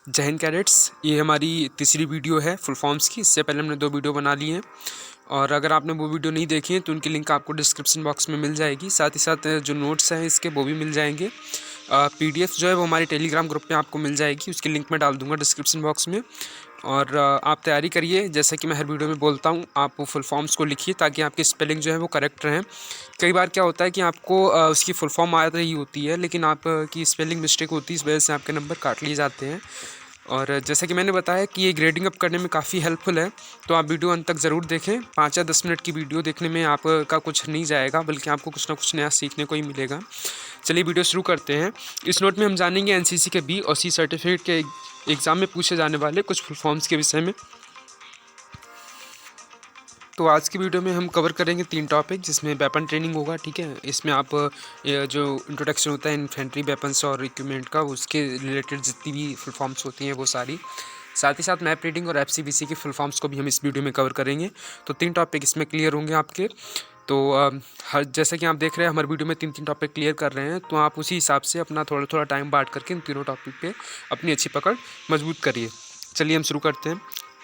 जय हिंद कैडेट्स। ये हमारी तीसरी वीडियो है फुल फॉर्म्स की। इससे पहले हमने 2 वीडियो बना ली हैं और अगर आपने वो वीडियो नहीं देखी है तो उनकी लिंक आपको डिस्क्रिप्शन बॉक्स में मिल जाएगी। साथ ही साथ जो नोट्स हैं इसके वो भी मिल जाएंगे। पीडीएफ जो है वो हमारे टेलीग्राम ग्रुप में आपको मिल जाएगी, उसकी लिंक मैं डाल दूंगा डिस्क्रिप्शन बॉक्स में। और आप तैयारी करिए, जैसा कि मैं हर वीडियो में बोलता हूँ, आप वो फुल फॉर्म्स को लिखिए ताकि आपकी स्पेलिंग जो है वो करेक्ट रहें। कई बार क्या होता है कि आपको उसकी फुल फॉर्म आ रही होती है लेकिन आपकी स्पेलिंग मिस्टेक होती है, इस वजह से आपके नंबर काट लिए जाते हैं। और जैसा कि मैंने बताया कि ये ग्रेडिंग अप करने में काफ़ी हेल्पफुल है, तो आप वीडियो अंत तक ज़रूर देखें। 5 या 10 मिनट की वीडियो देखने में आपका कुछ नहीं जाएगा, बल्कि आपको कुछ ना कुछ नया सीखने को ही मिलेगा। चलिए वीडियो शुरू करते हैं। इस नोट में हम जानेंगे एनसीसी के बी और सी सर्टिफिकेट के एग्ज़ाम में पूछे जाने वाले कुछ फुल फॉर्म्स के विषय में। तो आज की वीडियो में हम कवर करेंगे 3 टॉपिक, जिसमें वेपन ट्रेनिंग होगा। ठीक है, इसमें आप ये जो इंट्रोडक्शन होता है इन्फेंट्री वेपन्स और इक्विपमेंट का, उसके रिलेटेड जितनी भी फुल फॉर्म्स होती हैं वो सारी। साथ ही साथ मैप रीडिंग और एफसीबीसी की फुल फॉर्म्स को भी हम इस वीडियो में कवर करेंगे। तो 3 टॉपिक इसमें क्लियर होंगे आपके। तो हर जैसे कि आप देख रहे हैं हमारे वीडियो में 3 टॉपिक क्लियर कर रहे हैं, तो आप उसी हिसाब से अपना थोड़ा थोड़ा टाइम बांट करके इन तीनों टॉपिक पे अपनी अच्छी पकड़ मजबूत करिए। चलिए हम शुरू करते हैं।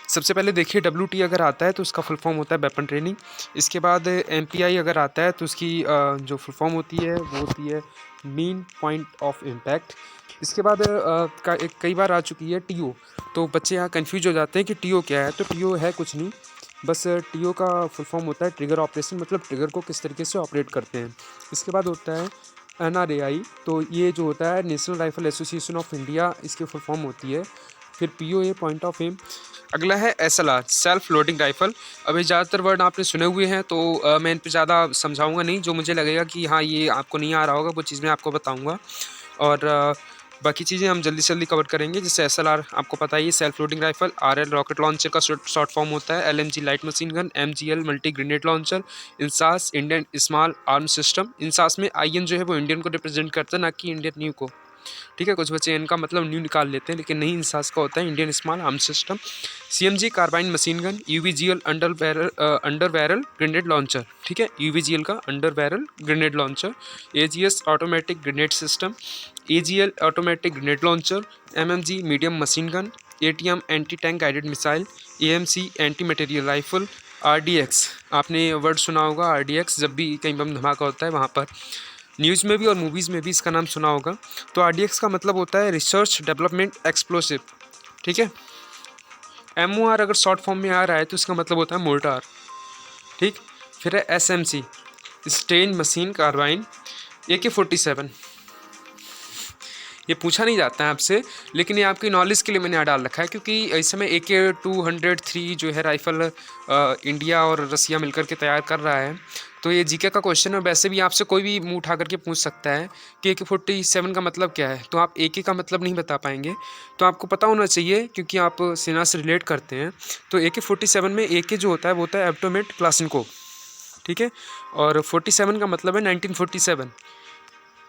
सबसे पहले देखिए, WT अगर आता है तो उसका फुल फॉर्म होता है वेपन ट्रेनिंग। इसके बाद MPI अगर आता है तो उसकी जो फुल फॉर्म होती है वो होती है मीन पॉइंट ऑफ इम्पैक्ट। इसके बाद कई बार आ चुकी है TO। तो बच्चे यहाँ कंफ्यूज हो जाते हैं कि TO क्या है। तो TO है कुछ नहीं, बस TO का फुल फॉर्म होता है ट्रिगर ऑपरेशन, मतलब ट्रिगर को किस तरीके से ऑपरेट करते हैं। इसके बाद होता है NRAI, तो ये जो होता है national rifle association of India, इसकी फुल फॉर्म होती है। फिर POA पॉइंट ऑफ एम। अगला है SLR सेल्फ लोडिंग राइफल। अभी ज़्यादातर वर्ड आपने सुने हुए हैं, तो मैं इन पर ज़्यादा समझाऊंगा नहीं। जो मुझे लगेगा कि हाँ ये आपको नहीं आ रहा होगा वो चीज़ मैं आपको बताऊंगा, और बाकी चीज़ें हम जल्दी से जल्दी कवर करेंगे। जैसे SLR आपको पता ही है, self loading rifle. RL rocket launcher का शॉर्ट फॉर्म होता है। LMG light machine gun. MGL multi grenade launcher. INSAS Indian small arm system. INSAS में IN जो है वो इंडियन को रिप्रेजेंट करता है, ना कि इंडियन न्यू को। ठीक है, कुछ बच्चे इनका मतलब न्यू निकाल लेते हैं, लेकिन नहीं, इंसास का होता है Indian small arm system. CMG carbine machine gun. UVGL under barrel grenade launcher. ठीक है, UVGL का under barrel grenade launcher. AGS automatic grenade system. AGL automatic grenade launcher. MMG medium machine gun. ATM anti tank guided missile. AMC anti material rifle. RDX आपने word सुना होगा, RDX जब भी कहीं बम धमाका होता है वहाँ पर न्यूज़ में भी और मूवीज़ में भी इसका नाम सुना होगा। तो RDX का मतलब होता है रिसर्च डेवलपमेंट एक्सप्लोसिव। ठीक है, MOR अगर शॉर्ट फॉर्म में आ रहा है तो इसका मतलब होता है मोर्टार। ठीक, फिर है SMC stand machine carbene. AK-47 ये पूछा नहीं जाता है आपसे, लेकिन ये आपकी नॉलेज के लिए मैंने यहाँ डाल रखा है, क्योंकि इस समय AK-203 जो है राइफ़ल इंडिया और रसिया मिलकर के तैयार कर रहा है। तो ये जीके का क्वेश्चन है। वैसे भी आपसे कोई भी मुंह उठा करके पूछ सकता है कि AK-47 का मतलब क्या है, तो आप AK का मतलब नहीं बता पाएंगे। तो आपको पता होना चाहिए, क्योंकि आप सेना से रिलेट करते हैं। तो AK-47 में AK जो होता है वो होता है एप्टोमेट क्लाशनिकोव। ठीक है, और 47 का मतलब है 1947।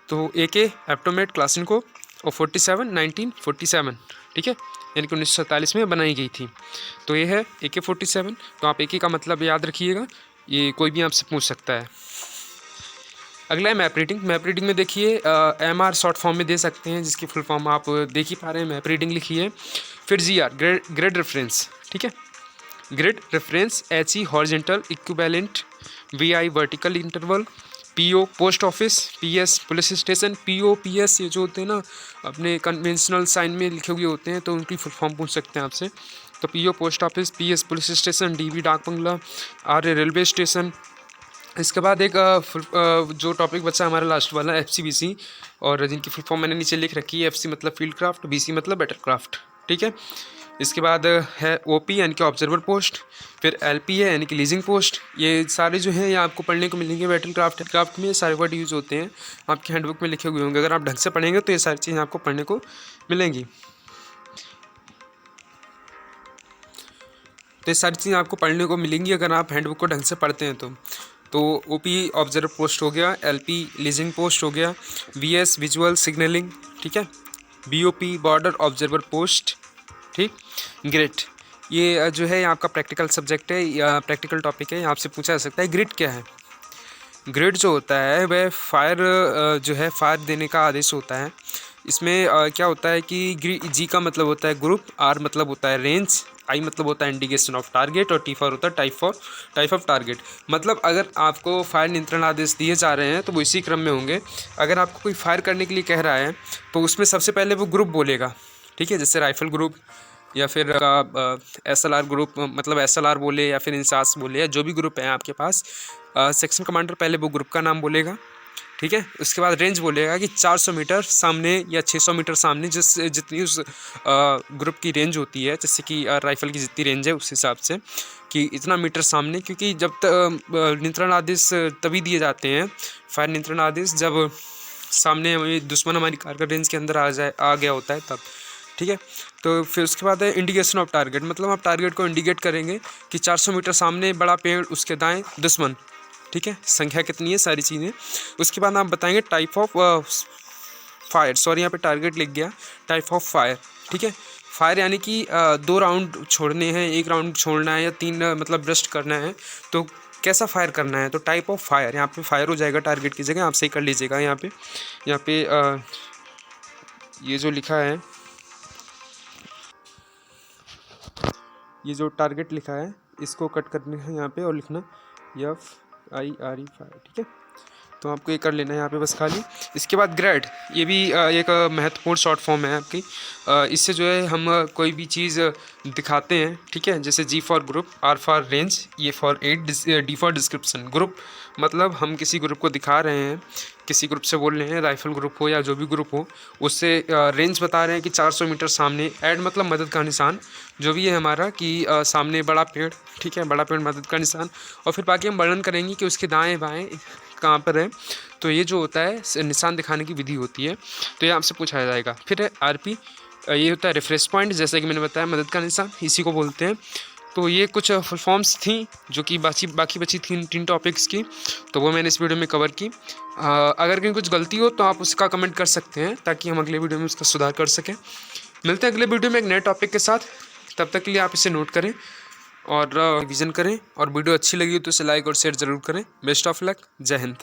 तो AK एप्टोमेट क्लाशनिकोव और 47 1947। ठीक है, यानी कि 1947 में बनाई गई थी। तो ये है AK-47। तो आप AK का मतलब याद रखिएगा, ये कोई भी आपसे पूछ सकता है। अगला है मैप रीडिंग। मैप रीडिंग में देखिए MR शॉर्ट फॉर्म में दे सकते हैं, जिसकी फुल फॉर्म आप देख ही पा रहे हैं, मैप रीडिंग लिखिए। फिर GR ग्रिड रेफरेंस। ठीक है, grid reference. HE horizontal equivalent. VI vertical interval. PO post office. PS police station. PO PS ये जो होते हैं ना अपने कन्वेंशनल साइन में लिखे हुए होते हैं, तो उनकी फुल फॉर्म पूछ सकते हैं आपसे। तो PO post office. PS police station. DB डाक बंगला। RA railway station. इसके बाद एक जो टॉपिक बचा हमारा लास्ट वाला FCBC, और जिनकी फुल फॉर्म मैंने नीचे लिख रखी है। FC मतलब फील्ड क्राफ्ट, BC मतलब बैटल क्राफ्ट। ठीक है, इसके बाद है OP यानी कि ऑब्जर्वर पोस्ट। फिर LP है यानी कि लीजिंग पोस्ट। ये सारे जो हैं ये आपको पढ़ने को मिलेंगे बैटल क्राफ्ट में। सारे वर्ड यूज़ होते हैं, आपके हैंडबुक में लिखे हुए होंगे। अगर आप ढंग से पढ़ेंगे तो ये सारी चीज़ें आपको पढ़ने को मिलेंगी। तो ये सारी चीज़ें आपको पढ़ने को मिलेंगी अगर आप हैंडबुक को ढंग से पढ़ते हैं तो OP ऑब्जर्वर पोस्ट हो गया। LP लीजिंग पोस्ट हो गया। VS visual signalling. ठीक है, BOP बॉर्डर ऑब्जर्वर पोस्ट। ठीक, ग्रिड ये जो है आपका प्रैक्टिकल सब्जेक्ट है या प्रैक्टिकल टॉपिक है, आपसे पूछा जा सकता है ग्रिड क्या है। ग्रिड जो होता है वह फायर जो है फायर देने का आदेश होता है। इसमें क्या होता है कि जी का मतलब होता है ग्रुप, आर मतलब होता है रेंज, आई मतलब होता है इंडिकेशन ऑफ टारगेट और टी फॉर होता है टाइप ऑफ टारगेट। मतलब अगर आपको फायर नियंत्रण आदेश दिए जा रहे हैं तो वो इसी क्रम में होंगे। अगर आपको कोई फायर करने के लिए कह रहा है तो उसमें सबसे पहले वो ग्रुप बोलेगा, ठीक है, जैसे राइफल ग्रुप या फिर SLR ग्रुप, मतलब SLR बोले या फिर इंसास बोले या जो भी ग्रुप है आपके पास, सेक्शन कमांडर पहले वो ग्रुप का नाम बोलेगा, ठीक है। उसके बाद रेंज बोलेगा कि 400 मीटर सामने या 600 मीटर सामने जितनी उस ग्रुप की रेंज होती है, जैसे कि राइफल की जितनी रेंज है उस हिसाब से कि इतना मीटर सामने, क्योंकि जब नियंत्रण आदेश तभी दिए जाते हैं, फायर नियंत्रण आदेश, जब सामने दुश्मन हमारी कारगर रेंज के अंदर आ गया होता है तब, ठीक है। तो फिर उसके बाद है इंडिकेशन ऑफ टारगेट, मतलब आप टारगेट को इंडिकेट करेंगे कि 400 मीटर सामने बड़ा पेड़, उसके दाएं दुश्मन, ठीक है, संख्या कितनी है, सारी चीज़ें। उसके बाद आप बताएंगे टाइप ऑफ फायर, सॉरी यहाँ पे टारगेट लिख गया, टाइप ऑफ फायर, ठीक है। फायर यानी कि 2 राउंड छोड़ने हैं, 1 राउंड छोड़ना है या 3 मतलब ब्रस्ट करना है, तो कैसा फायर करना है, तो टाइप ऑफ फायर, यहाँ पे फायर हो जाएगा टारगेट की जगह, आप सही कर लीजिएगा। यहाँ पे ये जो लिखा है, ये जो टारगेट लिखा है इसको कट करना है यहाँ पे और लिखना FIRE फायर, ठीक है। तो आपको ये कर लेना है यहाँ पे बस खाली। इसके बाद ग्रेड, ये भी एक महत्वपूर्ण शॉर्ट फॉर्म है आपकी। इससे जो है हम कोई भी चीज़ दिखाते हैं, ठीक है, जैसे G for group, R for range, ये for add, D for description. Group मतलब हम किसी ग्रुप को दिखा रहे हैं, किसी ग्रुप से बोल रहे हैं, राइफल ग्रुप हो या जो भी ग्रुप हो, उससे रेंज बता रहे हैं कि 400 मीटर सामने। ऐड मतलब मदद का निशान, जो भी है हमारा कि सामने बड़ा पेड़, ठीक है, बड़ा पेड़ मदद का निशान। और फिर बाकी हम वर्णन करेंगे कि उसके दाएं बाएं कहाँ पर है। तो ये जो होता है निशान दिखाने की विधि होती है, तो ये आपसे पूछा जाएगा। फिर है RP, ये होता है रेफरेंस पॉइंट, जैसा कि मैंने बताया मदद का निशान, इसी को बोलते हैं। तो ये कुछ फुल फॉर्म्स थी जो कि बाकी बची थी 3 टॉपिक्स की, तो वो मैंने इस वीडियो में कवर की। अगर कहीं कुछ गलती हो तो आप उसका कमेंट कर सकते हैं ताकि हम अगले वीडियो में उसका सुधार कर सकें। मिलते हैं अगले वीडियो में एक नए टॉपिक के साथ, तब तक के लिए आप इसे नोट करें और रिवीजन करें, और वीडियो अच्छी लगी तो इसे लाइक और शेयर ज़रूर करें। बेस्ट ऑफ लक, जय हिंद।